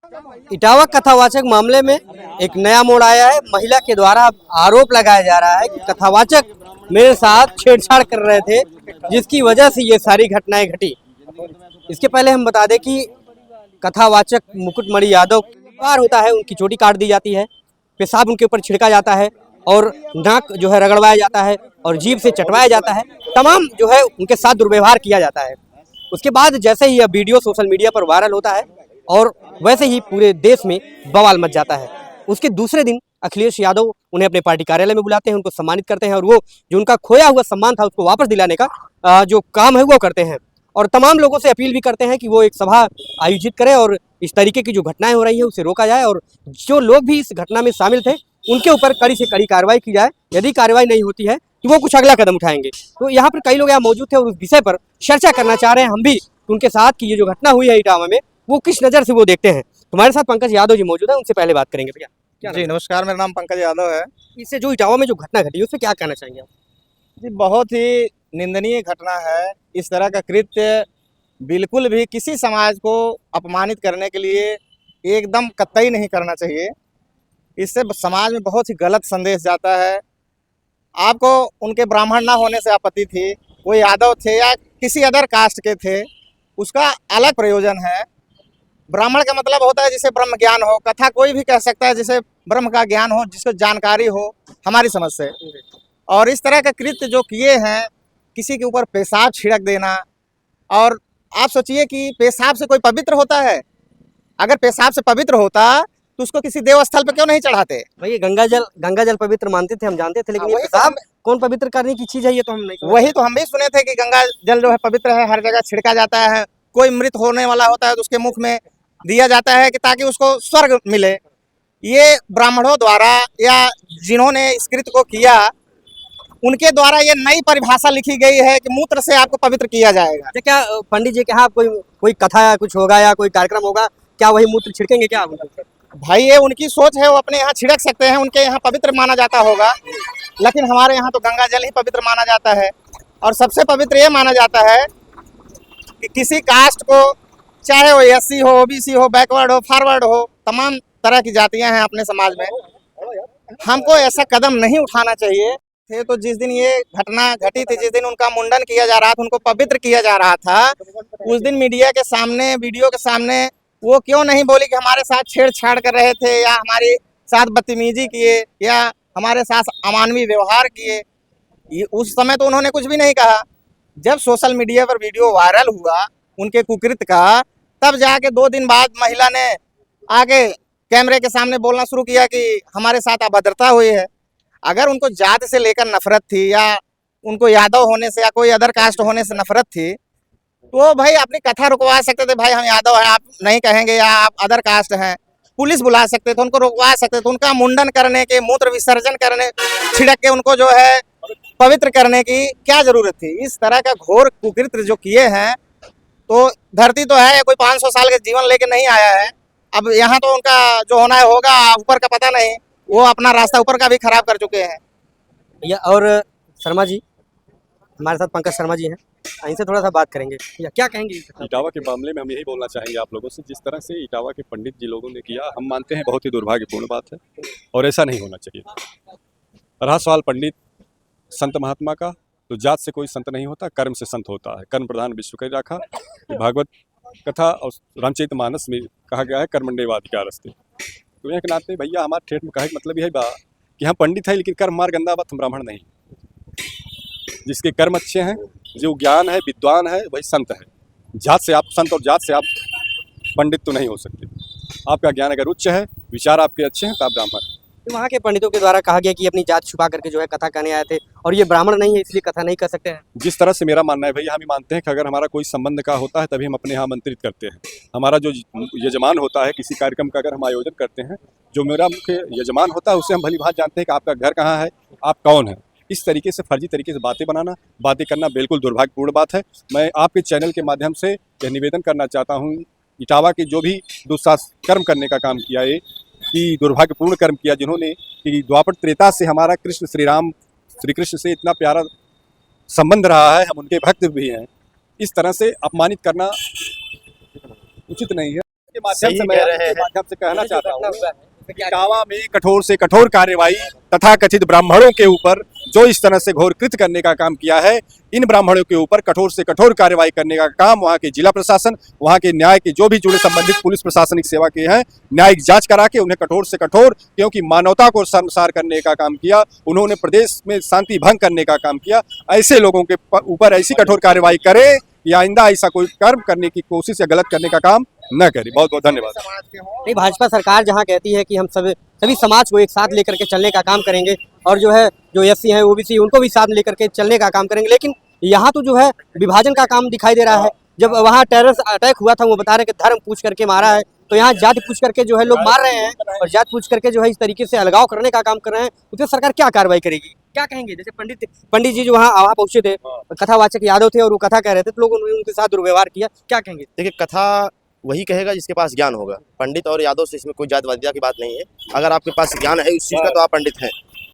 इटावा कथावाचक मामले में एक नया मोड़ आया है। महिला के द्वारा आरोप लगाया जा रहा है कि कथावाचक मेरे साथ छेड़छाड़ कर रहे थे, जिसकी वजह से ये सारी घटनाएं घटी। इसके पहले हम बता दें कि कथावाचक मुकुटमणि यादव बार होता है, उनकी चोटी काट दी जाती है, पेशाब उनके ऊपर छिड़का जाता है और नाक जो है रगड़वाया जाता है और जीभ से चटवाया जाता है। तमाम जो है उनके साथ दुर्व्यवहार किया जाता है। उसके बाद जैसे ही यह वीडियो सोशल मीडिया पर वायरल होता है और वैसे ही पूरे देश में बवाल मच जाता है। उसके दूसरे दिन अखिलेश यादव उन्हें अपने पार्टी कार्यालय में बुलाते हैं, उनको सम्मानित करते हैं और वो जो उनका खोया हुआ सम्मान था उसको वापस दिलाने का जो काम है वो करते हैं। और तमाम लोगों से अपील भी करते हैं कि वो एक सभा आयोजित करें और इस तरीके की जो घटनाएं हो रही है उसे रोका जाए और जो लोग भी इस घटना में शामिल थे उनके ऊपर कड़ी से कड़ी कार्रवाई की जाए। यदि कार्रवाई नहीं होती है तो वो कुछ अगला कदम उठाएंगे। तो यहाँ पर कई लोग यहाँ मौजूद थे और उस विषय पर चर्चा करना चाह रहे हैं हम भी उनके साथ कि ये जो घटना हुई है इटावा में वो किस नज़र से वो देखते हैं। तुम्हारे साथ पंकज यादव जी मौजूद है, उनसे पहले बात करेंगे। भैया जी नमस्कार, मेरा नाम पंकज यादव है। इससे जो इटावा में जो घटना घटी उससे क्या कहना चाहेंगे आप? जी बहुत ही निंदनीय घटना है। इस तरह का कृत्य बिल्कुल भी किसी समाज को अपमानित करने के लिए एकदम कतई नहीं करना चाहिए। इससे समाज में बहुत ही गलत संदेश जाता है। आपको उनके ब्राह्मण ना होने से आपत्ति थी, वो यादव थे या किसी अदर कास्ट के थे, उसका अलग प्रयोजन है। ब्राह्मण का मतलब होता है जिसे ब्रह्म ज्ञान हो। कथा कोई भी कह सकता है जिसे ब्रह्म का ज्ञान हो, जिसको जानकारी हो हमारी समझ से। और इस तरह का कृत्य जो किए हैं, किसी के ऊपर पेशाब छिड़क देना, और आप सोचिए कि पेशाब से कोई पवित्र होता है? अगर पेशाब से पवित्र होता तो उसको किसी देवस्थल पे क्यों नहीं चढ़ाते? भाई गंगा जल पवित्र मानते थे, हम जानते थे, लेकिन ये पेशाब कौन पवित्र करने की चीज है ये तो हम नहीं। वही तो हम भी सुने थे कि गंगा जल जो है पवित्र है, हर जगह छिड़का जाता है। कोई मृत होने वाला होता है तो उसके मुख में दिया जाता है कि ताकि उसको स्वर्ग मिले। ये ब्राह्मणों द्वारा या जिन्होंने इस कृत्य को किया उनके द्वारा ये नई परिभाषा लिखी गई है कि मूत्र से आपको पवित्र किया जाएगा। क्या पंडित जी के यहाँ कोई कथा या कुछ होगा या कोई कार्यक्रम होगा, क्या वही मूत्र छिड़केंगे क्या? भाई ये उनकी सोच है, वो अपने यहाँ छिड़क सकते हैं, उनके यहाँ पवित्र माना जाता होगा। लेकिन हमारे यहाँ तो गंगा जल ही पवित्र माना जाता है। और सबसे पवित्र ये माना जाता है कि किसी कास्ट को, चाहे वो एससी हो, ओबीसी हो, बैकवर्ड हो, फॉरवर्ड हो, तमाम तरह की जातियां हैं अपने समाज में, हमको ऐसा कदम नहीं उठाना चाहिए थे। तो जिस दिन ये घटना घटी थी, जिस दिन उनका मुंडन किया जा रहा था, उनको पवित्र किया जा रहा था, उस दिन मीडिया के सामने, वीडियो के सामने वो क्यों नहीं बोली कि हमारे साथ छेड़छाड़ कर रहे थे या हमारे साथ बदतमीजी किए या हमारे साथ अमानवीय व्यवहार किए? उस समय तो उन्होंने कुछ भी नहीं कहा। जब सोशल मीडिया पर वीडियो वायरल हुआ उनके कुकृत्य का, तब जाके 2 दिन बाद महिला ने आके कैमरे के सामने बोलना शुरू किया कि हमारे साथ अभद्रता हुई है। अगर उनको जात से लेकर नफरत थी या उनको यादव होने से या कोई अदर कास्ट होने से नफरत थी तो भाई अपनी कथा रुकवा सकते थे। भाई हम यादव हैं, आप नहीं कहेंगे, या आप अदर कास्ट हैं, पुलिस बुला सकते थे, उनको रुकवा सकते थे। उनका मुंडन करने के, मूत्र विसर्जन करने, छिड़क के उनको जो है पवित्र करने की क्या जरूरत थी? इस तरह का घोर कुकृत्य जो किए हैं, तो धरती तो है, कोई 500 साल का जीवन लेके नहीं आया है। अब यहाँ तो उनका जो होना है होगा, ऊपर का पता नहीं, वो अपना रास्ता ऊपर का भी खराब कर चुके हैं। और शर्मा जी हमारे साथ, पंकज शर्मा जी हैं, इनसे थोड़ा सा बात करेंगे। क्या कहेंगे इटावा के मामले में? हम यही बोलना चाहेंगे आप लोगों से, जिस तरह से इटावा के पंडित जी लोगों ने किया, हम मानते हैं बहुत ही दुर्भाग्यपूर्ण बात है और ऐसा नहीं होना चाहिए। रहा सवाल पंडित संत महात्मा का, तो जात से कोई संत नहीं होता, कर्म से संत होता है। कर्म प्रधान विश्व कर रखा, भागवत कथा और रामचरितमानस में कहा गया है कर्मण्येवाधिकारस्ते। तो यहाँ के नाते भैया हमारे ठेठ में कहे मतलब यही बात कि हम पंडित है लेकिन कर्म मार गंदा बात, हम ब्राह्मण नहीं। जिसके कर्म अच्छे हैं, जो ज्ञान है, विद्वान है, वही संत है। जात से आप संत और जात से आप पंडित तो नहीं हो सकते। आपका ज्ञान अगर उच्च है, विचार आपके अच्छे हैं, तो आप ब्राह्मण हैं। तो वहाँ के पंडितों के द्वारा कहा गया कि अपनी जात छुपा करके जो है कथा करने आए थे और ये ब्राह्मण नहीं है इसलिए कथा नहीं कर सकते हैं। जिस तरह से मेरा मानना है भैया, हम ही मानते हैं कि अगर हमारा कोई संबंध का होता है तभी हम अपने यहाँ आमंत्रित करते हैं। हमारा जो यजमान होता है किसी कार्यक्रम का अगर हम आयोजन करते हैं, जो मेरा मुख्य यजमान होता है उससे हम भली भांति जानते हैं कि आपका घर कहाँ है, आप कौन है। इस तरीके से फर्जी तरीके से बातें करना बिल्कुल दुर्भाग्यपूर्ण बात है। मैं आपके चैनल के माध्यम से यह निवेदन करना चाहता हूँ, इटावा के जो भी दुष्कर्म करने का काम किया, ये कि दुर्भाग्यपूर्ण कर्म किया, जिन्होंने कि द्वापर त्रेता से हमारा कृष्ण श्री कृष्ण से इतना प्यारा संबंध रहा है, हम उनके भक्त भी हैं, इस तरह से अपमानित करना उचित नहीं है। के माध्यम सही से मैं कह रहे आपके हैं। माध्यम से कहना चाहता हूँ घटना हुआ है, इसमें क्या इटावा में कठोर से कठोर कार्रवाई तथा कथित ब्राह्मणों के ऊपर जो इस तरह से घोर कृत्य करने का काम किया है, इन ब्राह्मणों के ऊपर कठोर से कठोर कार्रवाई करने का काम वहाँ के जिला प्रशासन, वहाँ के न्याय के जो भी जुड़े संबंधित पुलिस प्रशासनिक सेवा के हैं, न्यायिक जांच करा के उन्हें कठोर से कठोर, क्योंकि मानवता को शर्मसार करने का काम किया, उन्होंने प्रदेश में शांति भंग करने का काम किया। ऐसे लोगों के ऊपर ऐसी कठोर कार्रवाई करें या आइंदा ऐसा कोई कर्म करने की कोशिश या गलत करने का काम न करें। बहुत बहुत धन्यवाद। समाज के हों, नहीं, भाजपा सरकार जहां कहती है कि हम सभी समाज को एक साथ लेकर के चलने का काम करेंगे और जो है जो एससी हैं ओबीसी उनको भी साथ लेकर के चलने का काम करेंगे, लेकिन यहाँ तो जो है विभाजन का काम दिखाई दे रहा है। जब वहाँ टेररिस्ट अटैक हुआ था वो बता रहे हैं कि धर्म पूछ करके मारा है, तो यहाँ जाति पूछ करके जो है लोग मार रहे हैं और जाति पूछ करके जो है इस तरीके से अलगाव करने का काम कर रहे हैं। उसमें सरकार क्या कार्रवाई करेगी, क्या कहेंगे? जैसे पंडित जी जो वहाँ पहुंचे थे, कथावाचक यादव थे और वो कथा कह रहे थे, तो लोगों ने उनके साथ दुर्व्यवहार किया, क्या कहेंगे? देखिए, कथा वही कहेगा जिसके पास ज्ञान होगा। पंडित और यादव से इसमें कोई जातिवादिता की बात नहीं है। अगर आपके पास ज्ञान है उस चीज़ का तो आप पंडित हैं।